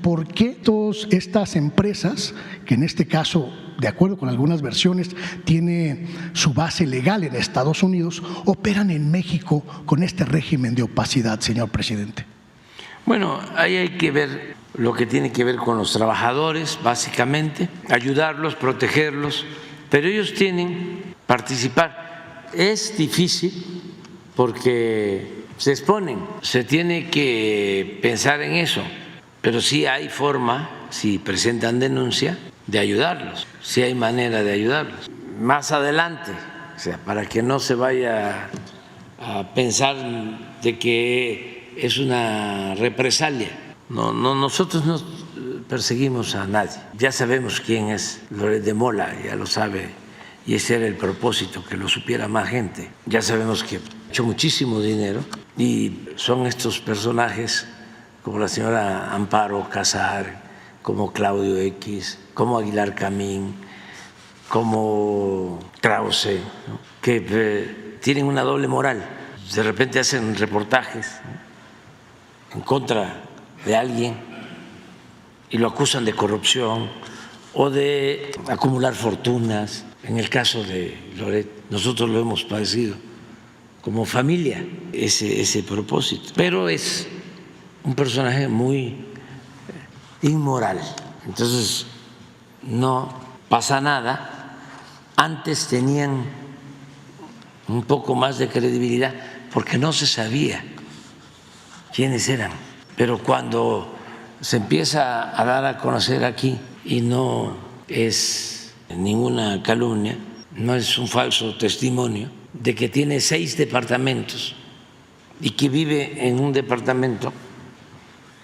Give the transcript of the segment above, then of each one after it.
por qué estas empresas, que en este caso, de acuerdo con algunas versiones, tiene su base legal en Estados Unidos, operan en México con este régimen de opacidad, señor presidente. Bueno, ahí hay que ver lo que tiene que ver con los trabajadores, básicamente, ayudarlos, protegerlos, pero ellos tienen que participar. Es difícil porque se exponen, se tiene que pensar en eso, pero sí hay forma, si presentan denuncia, de ayudarlos, sí hay manera de ayudarlos. Más adelante, o sea, para que no se vaya a pensar de que es una represalia. No, nosotros no perseguimos a nadie. Ya sabemos quién es Loret de Mola, ya lo sabe, y ese era el propósito, que lo supiera más gente. Ya sabemos que ha hecho muchísimo dinero y son estos personajes como la señora Amparo Casar, como Claudio X, como Aguilar Camín, como Krause, ¿no?, que tienen una doble moral. De repente hacen reportajes, ¿no?, en contra de alguien y lo acusan de corrupción o de acumular fortunas. En el caso de Loret, nosotros lo hemos padecido como familia, ese propósito. Pero es un personaje muy inmoral, entonces no pasa nada. Antes tenían un poco más de credibilidad porque no se sabía quiénes eran, pero cuando se empieza a dar a conocer aquí y no es ninguna calumnia, no es un falso testimonio de que tiene 6 departamentos y que vive en un departamento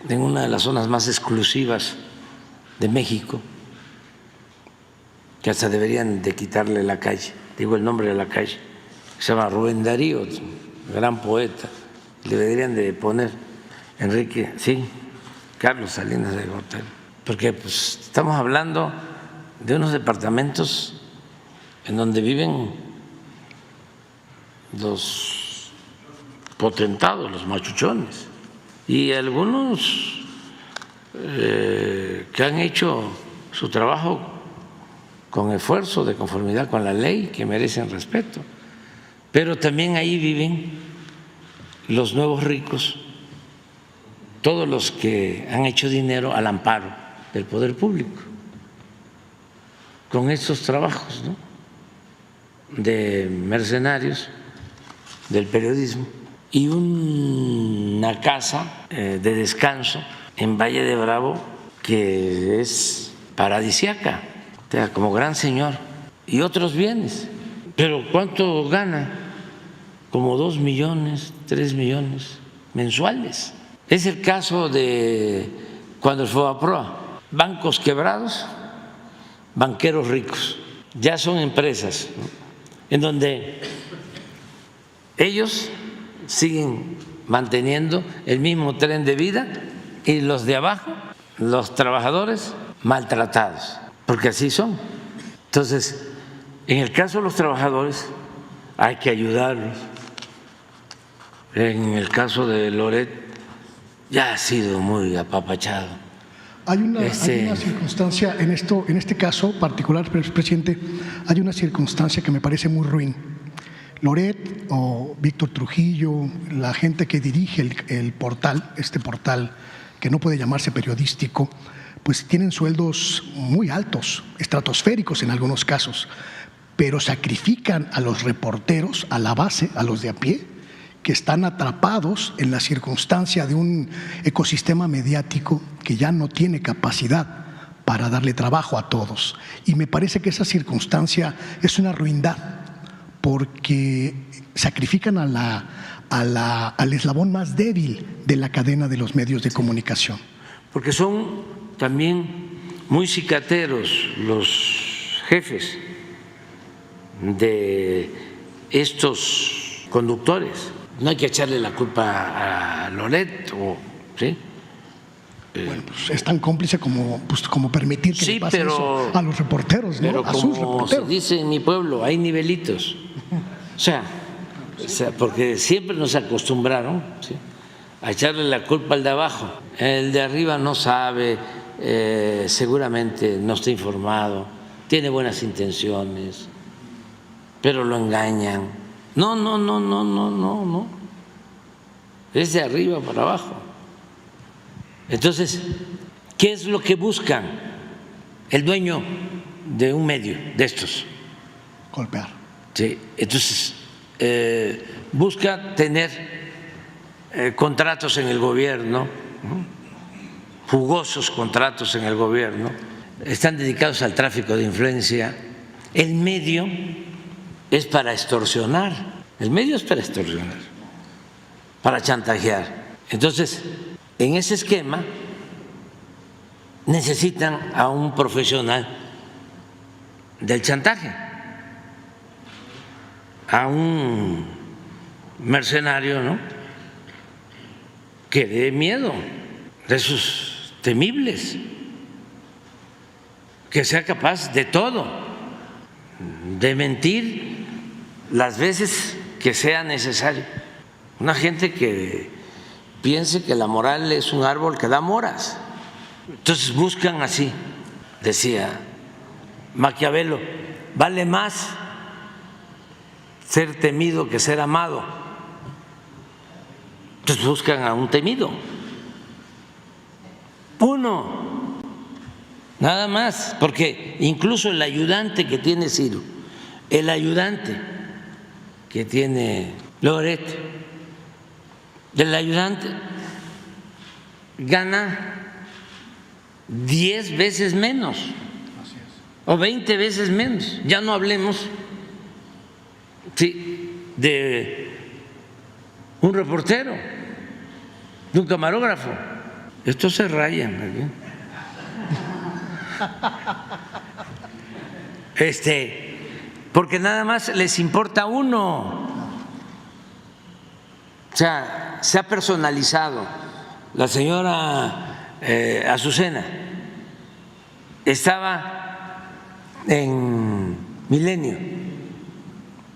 en una de las zonas más exclusivas de México, que hasta deberían de quitarle la calle, digo el nombre de la calle, se llama Rubén Darío, gran poeta, le deberían de poner Enrique, sí, Carlos Salinas de Gortari, porque pues estamos hablando de unos departamentos en donde viven los potentados, los machuchones, y algunos que han hecho su trabajo con esfuerzo, de conformidad con la ley, que merecen respeto, pero también ahí viven los nuevos ricos, todos los que han hecho dinero al amparo del poder público con estos trabajos, ¿no?, de mercenarios del periodismo, y una casa de descanso en Valle de Bravo que es paradisiaca, o sea, como Gran Señor, y otros bienes. Pero ¿cuánto gana? Como 2 millones, 3 millones mensuales. Es el caso de cuando el Fobaproa, bancos quebrados, banqueros ricos, ya son empresas, ¿no?, en donde ellos siguen manteniendo el mismo tren de vida y los de abajo, los trabajadores, maltratados, porque así son. Entonces, en el caso de los trabajadores hay que ayudarlos. En el caso de Loret ya ha sido muy apapachado. Hay una circunstancia en este caso particular, presidente, hay una circunstancia que me parece muy ruin. Loret o Víctor Trujillo, la gente que dirige el portal, este portal que no puede llamarse periodístico, pues tienen sueldos muy altos, estratosféricos en algunos casos, pero sacrifican a los reporteros, a la base, a los de a pie, que están atrapados en la circunstancia de un ecosistema mediático que ya no tiene capacidad para darle trabajo a todos. Y me parece que esa circunstancia es una ruindad, porque sacrifican al eslabón más débil de la cadena de los medios de comunicación. Porque son también muy cicateros los jefes de estos conductores. No hay que echarle la culpa a Loret, ¿sí? Bueno, pues es tan cómplice como permitir que le pase eso a los reporteros, ¿no? Pero a sus reporteros. Se dice en mi pueblo, hay nivelitos. O sea, porque siempre nos acostumbraron, ¿sí?, a echarle la culpa al de abajo. El de arriba no sabe, seguramente no está informado, tiene buenas intenciones, pero lo engañan. No, no, no, no, no, no, no. Es de arriba para abajo. Entonces, ¿qué es lo que buscan el dueño de un medio de estos? Golpear. Sí, entonces busca tener contratos en el gobierno, jugosos contratos en el gobierno, están dedicados al tráfico de influencia. El medio es para extorsionar, el medio es para extorsionar, para chantajear. Entonces, en ese esquema necesitan a un profesional del chantaje, a un mercenario, ¿no?, que dé miedo, de esos temibles, que sea capaz de todo, de mentir las veces que sea necesario. Una gente que piense que la moral es un árbol que da moras. Entonces buscan así, decía Maquiavelo, vale más ser temido que ser amado. Entonces buscan a un temido, uno, nada más, porque incluso el ayudante que tiene Ciro, el ayudante que tiene Loret, del ayudante gana 10 veces menos o 20 veces menos. Ya no hablemos de un reportero, de un camarógrafo. Estos se rayan aquí. Porque nada más les importa uno. O sea, se ha personalizado. La señora Azucena estaba en Milenio,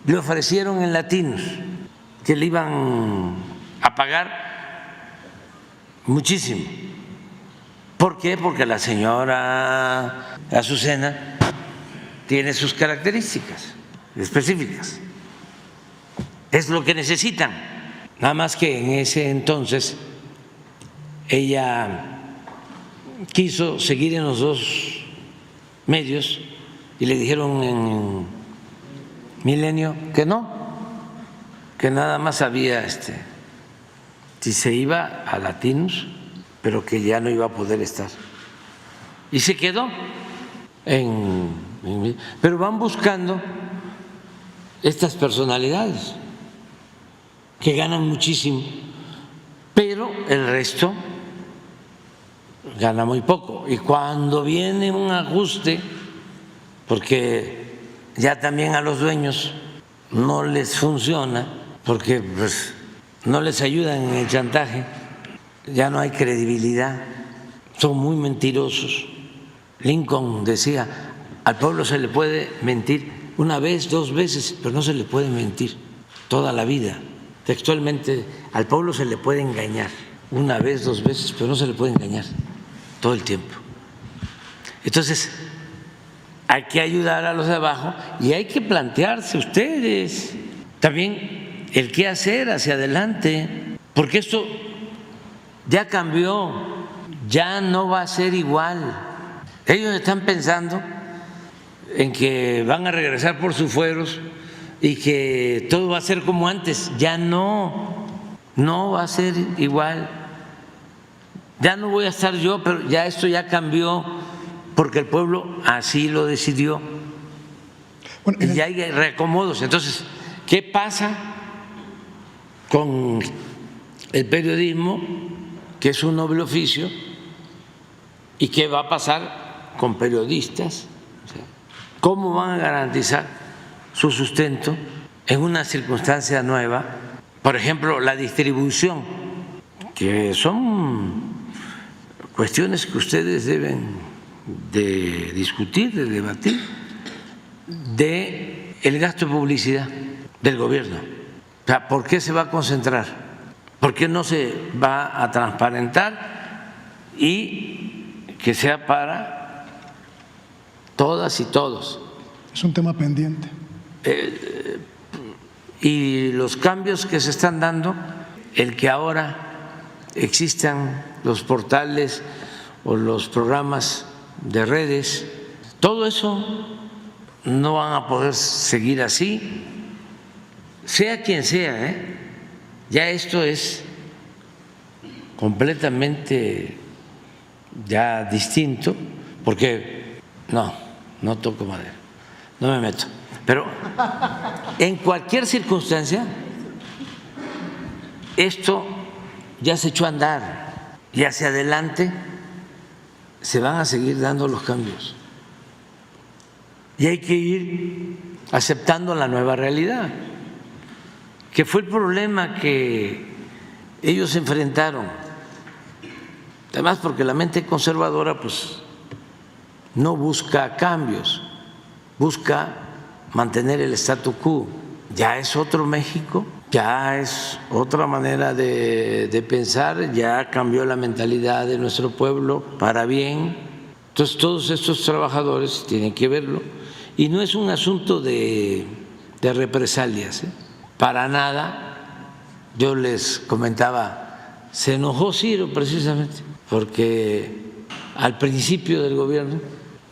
le ofrecieron en Latinos que le iban a pagar muchísimo. ¿Por qué? Porque la señora Azucena tiene sus características específicas, es lo que necesitan. Nada más que en ese entonces ella quiso seguir en los dos medios y le dijeron en Milenio que no, que nada más había si se iba a Latinos, pero que ya no iba a poder estar. Y se quedó pero van buscando estas personalidades que ganan muchísimo, pero el resto gana muy poco. Y cuando viene un ajuste, porque ya también a los dueños no les funciona, porque pues no les ayudan en el chantaje, ya no hay credibilidad, son muy mentirosos. Lincoln decía, al pueblo se le puede mentir una vez, 2 veces, pero no se le puede mentir toda la vida. Textualmente, al pueblo se le puede engañar una vez, 2 veces, pero no se le puede engañar todo el tiempo. Entonces, hay que ayudar a los de abajo y hay que plantearse ustedes también el qué hacer hacia adelante, porque esto ya cambió, ya no va a ser igual. Ellos están pensando en que van a regresar por sus fueros y que todo va a ser como antes. Ya no va a ser igual. Ya no voy a estar yo, pero ya esto ya cambió porque el pueblo así lo decidió. Bueno, y ya hay reacomodos. Entonces, ¿qué pasa con el periodismo, que es un noble oficio? ¿Y qué va a pasar con periodistas? ¿Cómo van a garantizar su sustento en una circunstancia nueva? Por ejemplo, la distribución, que son cuestiones que ustedes deben de discutir, de debatir, de el gasto de publicidad del gobierno. O sea, ¿por qué se va a concentrar ¿Por qué no se va a transparentar y que sea para todas y todos? Es un tema pendiente. Y los cambios que se están dando, el que ahora existan los portales o los programas de redes, todo eso no van a poder seguir así, sea quien sea, ¿eh? Ya esto es completamente ya distinto, porque no toco madera, no me meto, pero en cualquier circunstancia esto ya se echó a andar y hacia adelante se van a seguir dando los cambios y hay que ir aceptando la nueva realidad, que fue el problema que ellos enfrentaron. Además, porque la mente conservadora pues no busca cambios, busca mantener el statu quo. Ya es otro México, ya es otra manera de pensar, ya cambió la mentalidad de nuestro pueblo para bien. Entonces todos estos trabajadores tienen que verlo y no es un asunto de represalias, ¿eh? Para nada. Yo les comentaba, se enojó Ciro precisamente porque al principio del gobierno,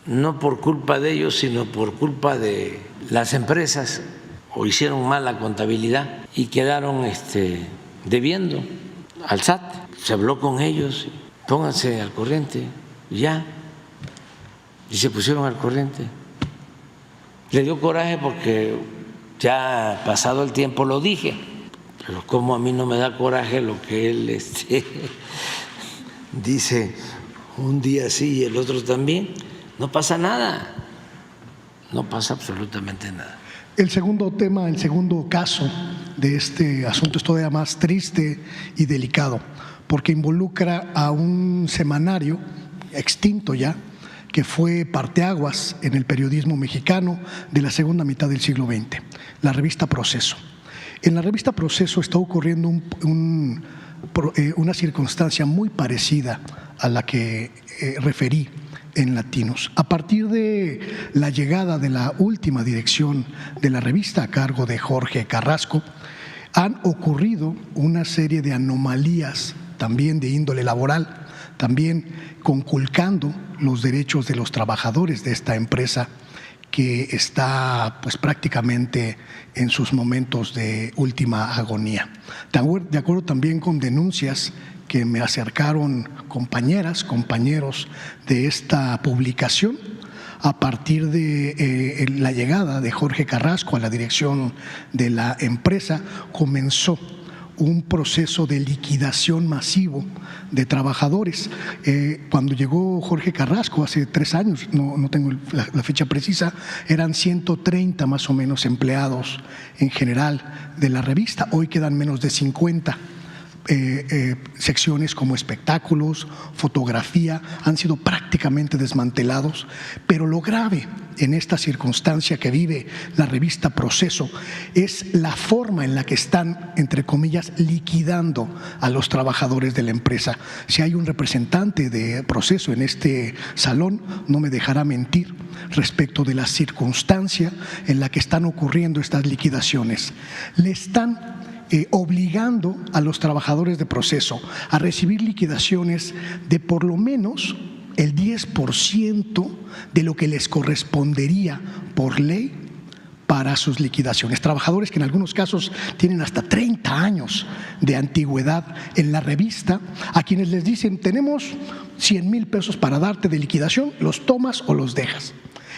no por culpa de ellos, sino por culpa de las empresas, o hicieron mal la contabilidad y quedaron debiendo al SAT. Se habló con ellos, pónganse al corriente, ya, y se pusieron al corriente. Le dio coraje porque ya pasado el tiempo lo dije, pero como a mí no me da coraje lo que él dice un día sí y el otro también, no pasa nada, no pasa absolutamente nada. El segundo tema, el segundo caso de este asunto es todavía más triste y delicado, porque involucra a un semanario extinto ya, que fue parteaguas en el periodismo mexicano de la segunda mitad del siglo XX, la revista Proceso. En la revista Proceso está ocurriendo una circunstancia muy parecida a la que referí en Latinos. A partir de la llegada de la última dirección de la revista a cargo de Jorge Carrasco, han ocurrido una serie de anomalías también de índole laboral, también conculcando los derechos de los trabajadores de esta empresa que está pues prácticamente en sus momentos de última agonía. De acuerdo también con denuncias que me acercaron compañeras, compañeros de esta publicación, a partir de la llegada de Jorge Carrasco a la dirección de la empresa, comenzó un proceso de liquidación masivo de trabajadores. Cuando llegó Jorge Carrasco hace 3 años, no tengo la fecha precisa, eran 130 más o menos empleados en general de la revista. Hoy quedan menos de 50. Secciones como espectáculos, fotografía, han sido prácticamente desmantelados, pero lo grave en esta circunstancia que vive la revista Proceso es la forma en la que están, entre comillas, liquidando a los trabajadores de la empresa. Si hay un representante de Proceso en este salón, no me dejará mentir respecto de la circunstancia en la que están ocurriendo estas liquidaciones. Le están obligando a los trabajadores de Proceso a recibir liquidaciones de por lo menos el 10% de lo que les correspondería por ley para sus liquidaciones. Trabajadores que en algunos casos tienen hasta 30 años de antigüedad en la revista, a quienes les dicen: tenemos 100,000 pesos para darte de liquidación, los tomas o los dejas.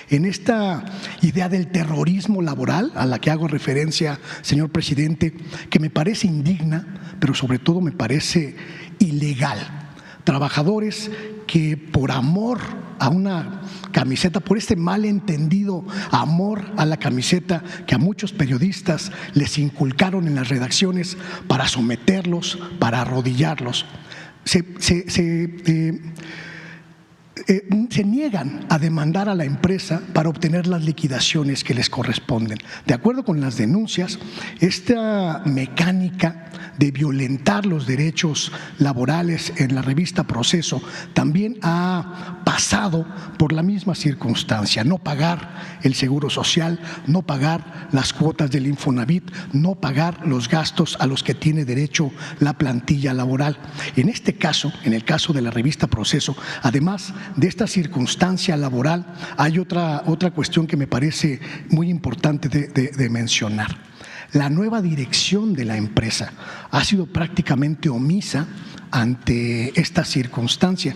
En esta idea del terrorismo laboral a la que hago referencia, señor presidente, que me parece indigna, pero sobre todo me parece ilegal. Trabajadores que por amor a una camiseta, por este malentendido amor a la camiseta que a muchos periodistas les inculcaron en las redacciones para someterlos, para arrodillarlos, se niegan a demandar a la empresa para obtener las liquidaciones que les corresponden. De acuerdo con las denuncias, esta mecánica de violentar los derechos laborales en la revista Proceso también ha pasado por la misma circunstancia: no pagar el seguro social, no pagar las cuotas del Infonavit, no pagar los gastos a los que tiene derecho la plantilla laboral. En este caso, en el caso de la revista Proceso, además de esta circunstancia laboral, hay otra cuestión que me parece muy importante de mencionar. La nueva dirección de la empresa ha sido prácticamente omisa ante esta circunstancia.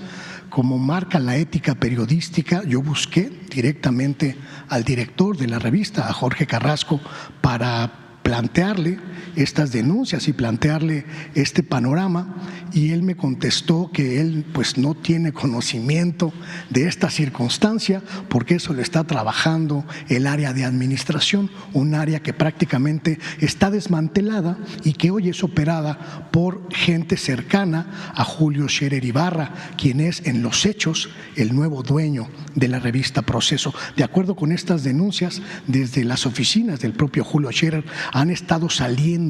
Como marca la ética periodística, yo busqué directamente al director de la revista, a Jorge Carrasco, para plantearle estas denuncias y plantearle este panorama, y él me contestó que él pues no tiene conocimiento de esta circunstancia porque eso lo está trabajando el área de administración, un área que prácticamente está desmantelada y que hoy es operada por gente cercana a Julio Scherer Ibarra, quien es en los hechos el nuevo dueño de la revista Proceso. De acuerdo con estas denuncias, desde las oficinas del propio Julio Scherer han estado saliendo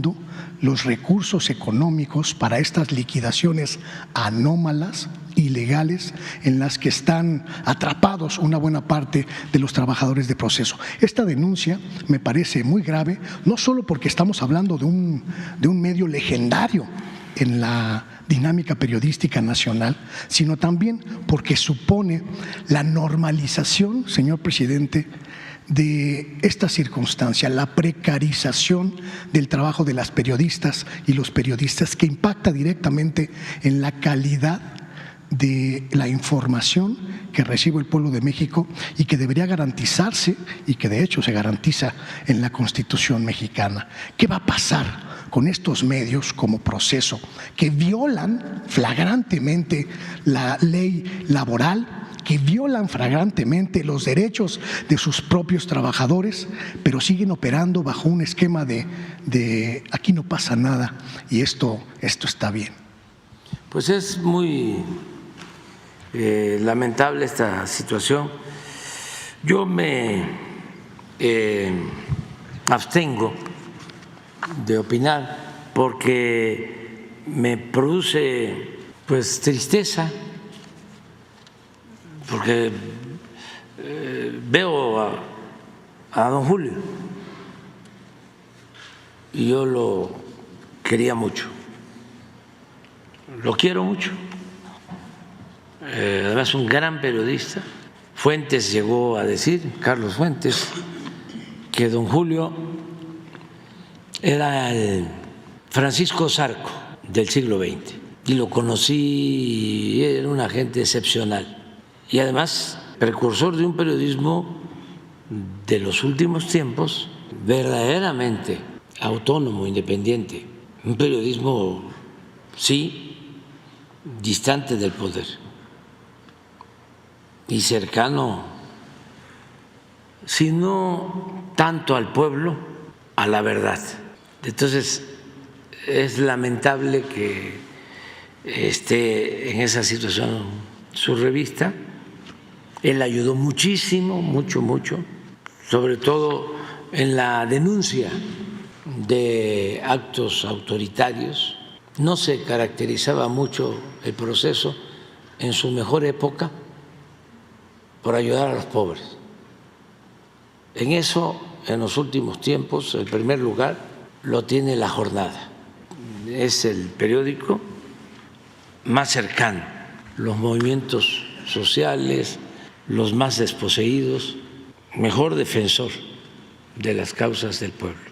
los recursos económicos para estas liquidaciones anómalas, ilegales, en las que están atrapados una buena parte de los trabajadores de Proceso. Esta denuncia me parece muy grave, no solo porque estamos hablando de un medio legendario en la dinámica periodística nacional, sino también porque supone la normalización, señor presidente, de esta circunstancia, la precarización del trabajo de las periodistas y los periodistas, que impacta directamente en la calidad de la información que recibe el pueblo de México y que debería garantizarse, y que de hecho se garantiza en la Constitución mexicana. ¿Qué va a pasar con estos medios como Proceso, que violan flagrantemente la ley laboral, que violan flagrantemente los derechos de sus propios trabajadores, pero siguen operando bajo un esquema de aquí no pasa nada y esto está bien? Pues es muy lamentable esta situación. Yo me abstengo de opinar porque me produce pues tristeza, porque veo a don Julio y yo lo quería mucho, lo quiero mucho, además un gran periodista. Fuentes llegó a decir, Carlos Fuentes, que don Julio era el Francisco Zarco del siglo XX, y lo conocí, era una gente excepcional. Y además, precursor de un periodismo de los últimos tiempos verdaderamente autónomo, independiente, un periodismo, sí, distante del poder y cercano, si no tanto al pueblo, a la verdad. Entonces, es lamentable que esté en esa situación su revista. Él ayudó muchísimo, mucho, sobre todo en la denuncia de actos autoritarios. No se caracterizaba mucho el Proceso en su mejor época por ayudar a los pobres. En eso, en los últimos tiempos, el primer lugar lo tiene La Jornada. Es el periódico más cercano, los movimientos sociales, los más desposeídos, mejor defensor de las causas del pueblo.